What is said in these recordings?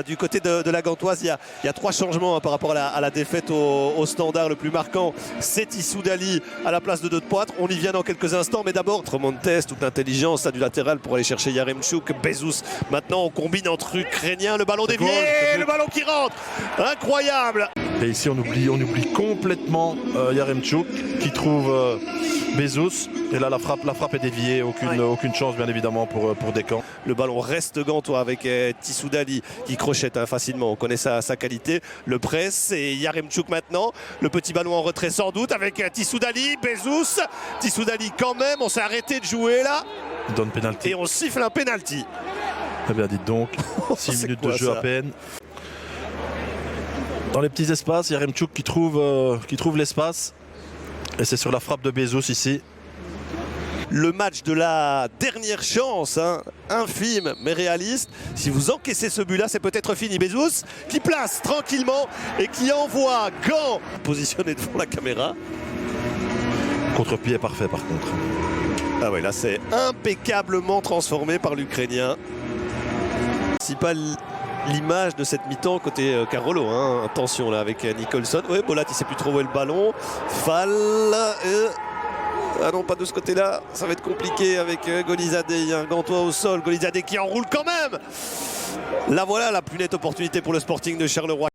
du côté de la Gantoise. Il y a 3 changements hein, par rapport à la défaite au Standard. Le plus marquant, c'est Tissou Dali à la place de Poitre. On y vient dans quelques instants, mais d'abord Montes, toute l'intelligence du latéral pour aller chercher Yaremchuk. Bezos, maintenant on combine entre Ukrainiens, le ballon dévié, le ballon qui rentre, incroyable. Et ici on oublie complètement Yaremchuk qui trouve Bezos. Et là la frappe est déviée, aucune chance bien évidemment pour Descamps. Le ballon reste gantois avec Tissou Dali qui crochette hein, facilement, on connaît sa qualité. Le press et Yaremchuk maintenant, le petit ballon en retrait sans doute avec Tissou Dali, Bezos, Tissou Dali quand même, on s'est arrêté de jouer là. Il donne pénalty. Et on siffle un pénalty. Eh bien dites donc, 6 minutes de jeu ça à peine. Dans les petits espaces, Yaremchuk qui trouve l'espace. Et c'est sur la frappe de Bezos ici. Le match de la dernière chance, hein, infime mais réaliste. Si vous encaissez ce but-là, c'est peut-être fini. Bezos qui place tranquillement et qui envoie Gant positionné devant la caméra. Contre-pied parfait par contre. Ah ouais, là c'est impeccablement transformé par l'Ukrainien. C'est pas l'image de cette mi-temps côté Carolo. Hein. Attention là avec Nicholson. Ouais, Bolat il sait plus trop où est le ballon. Fall. Ah non, pas de ce côté-là. Ça va être compliqué avec Golizade. Il y a un Gantois au sol. Golizade qui enroule quand même. Là voilà la plus nette opportunité pour le Sporting de Charleroi.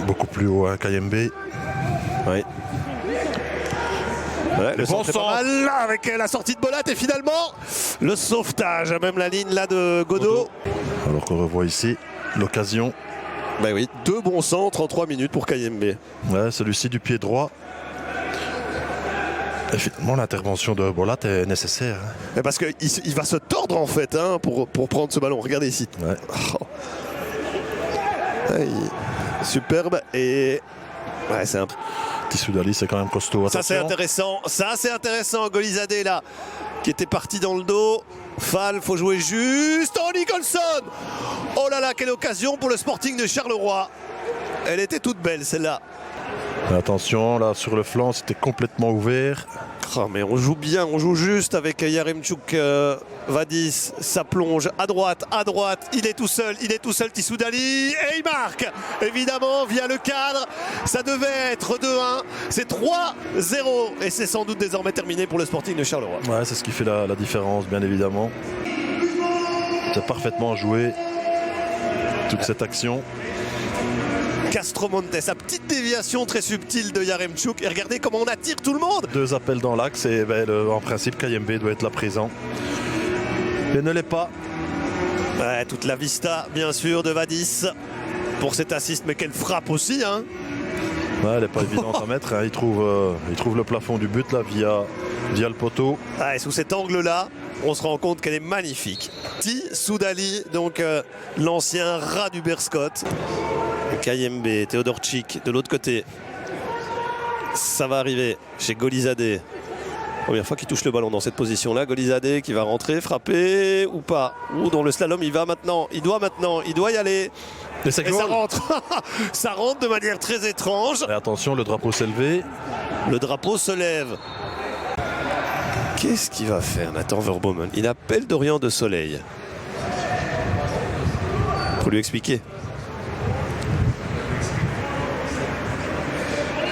Beaucoup plus haut hein, KMB. Oui. Ouais, le centre est pas mal là avec la sortie de Bolat et finalement le sauvetage, même la ligne là de Godot. Alors qu'on revoit ici l'occasion. Bah oui, 2 bons centres en 3 minutes pour KMB. Ouais, celui-ci du pied droit. Et finalement l'intervention de Bolat est nécessaire. Hein. Mais parce qu'il va se tordre en fait hein, pour prendre ce ballon. Regardez ici. Ouais. Oh. Ouais, superbe et ouais, c'est un... Tissou Dali c'est quand même costaud. Ça c'est intéressant, Golizade là qui était parti dans le dos. Fall, faut jouer juste. Oh Nicholson. Oh là là, quelle occasion pour le Sporting de Charleroi. Elle était toute belle celle-là. Attention là sur le flanc, c'était complètement ouvert. Oh, mais on joue bien, on joue juste avec Yaremchuk, Vadis, ça plonge à droite, il est tout seul Tissou Dali et il marque évidemment via le cadre. Ça devait être 2-1, c'est 3-0 et c'est sans doute désormais terminé pour le Sporting de Charleroi. Ouais, c'est ce qui fait la différence bien évidemment. C'est parfaitement joué toute cette action. Castromonte, sa petite déviation très subtile de Yaremchuk. Et regardez comment on attire tout le monde. 2 appels dans l'axe et en principe KMB doit être là présent. Et ne l'est pas. Ouais, toute la vista bien sûr de Vadis pour cet assist, mais quelle frappe aussi hein. Ouais, elle n'est pas évidente à mettre. Hein. Il trouve le plafond du but là via le poteau. Ah, et sous cet angle là, on se rend compte qu'elle est magnifique. Tissou Dali, donc l'ancien rat du Berscott. KMB, Teodorchik de l'autre côté. Ça va arriver chez Golizade. Première fois qu'il touche le ballon dans cette position-là. Golizade qui va rentrer, frapper ou pas. Ou dans le slalom, il va maintenant. Il doit y aller. Et ça rentre. Ça rentre de manière très étrange. Et attention, le drapeau s'est levé. Le drapeau se lève. Qu'est-ce qu'il va faire Nathan Verbomen? Il appelle Dorian de Soleil. Faut lui expliquer.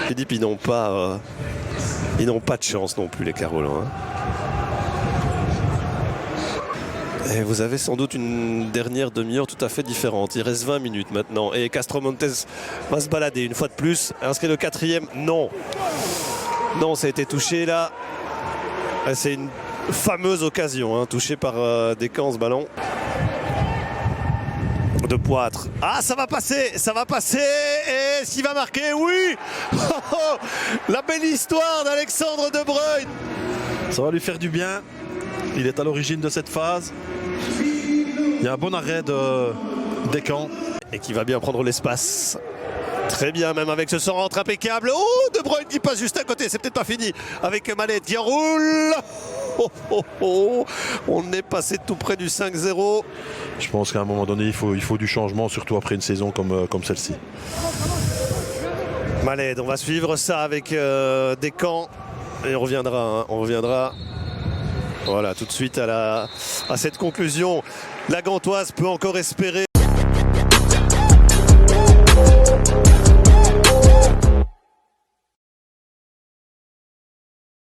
Philippe, ils n'ont pas de chance non plus les Carolins. Et vous avez sans doute une dernière demi-heure tout à fait différente. Il reste 20 minutes maintenant. Et Castromonte va se balader une fois de plus. Inscrit le 4e. Non. Non, ça a été touché là. C'est une fameuse occasion. Hein, touché par Descamps ce ballon. De Poitre. Ah, ça va passer. Et s'il va marquer, oui. La belle histoire d'Alexandre De Bruyne. Ça va lui faire du bien. Il est à l'origine de cette phase. Il y a un bon arrêt de Descamps. Et qui va bien prendre l'espace. Très bien, même avec ce centre impeccable. Oh, De Bruyne qui passe juste à côté. C'est peut-être pas fini avec Manet qui enroule. On est passé tout près du 5-0. Je pense qu'à un moment donné, il faut du changement, surtout après une saison comme celle-ci. Maled, on va suivre ça avec Descamps. Et on reviendra. Voilà, tout de suite à cette conclusion, la Gantoise peut encore espérer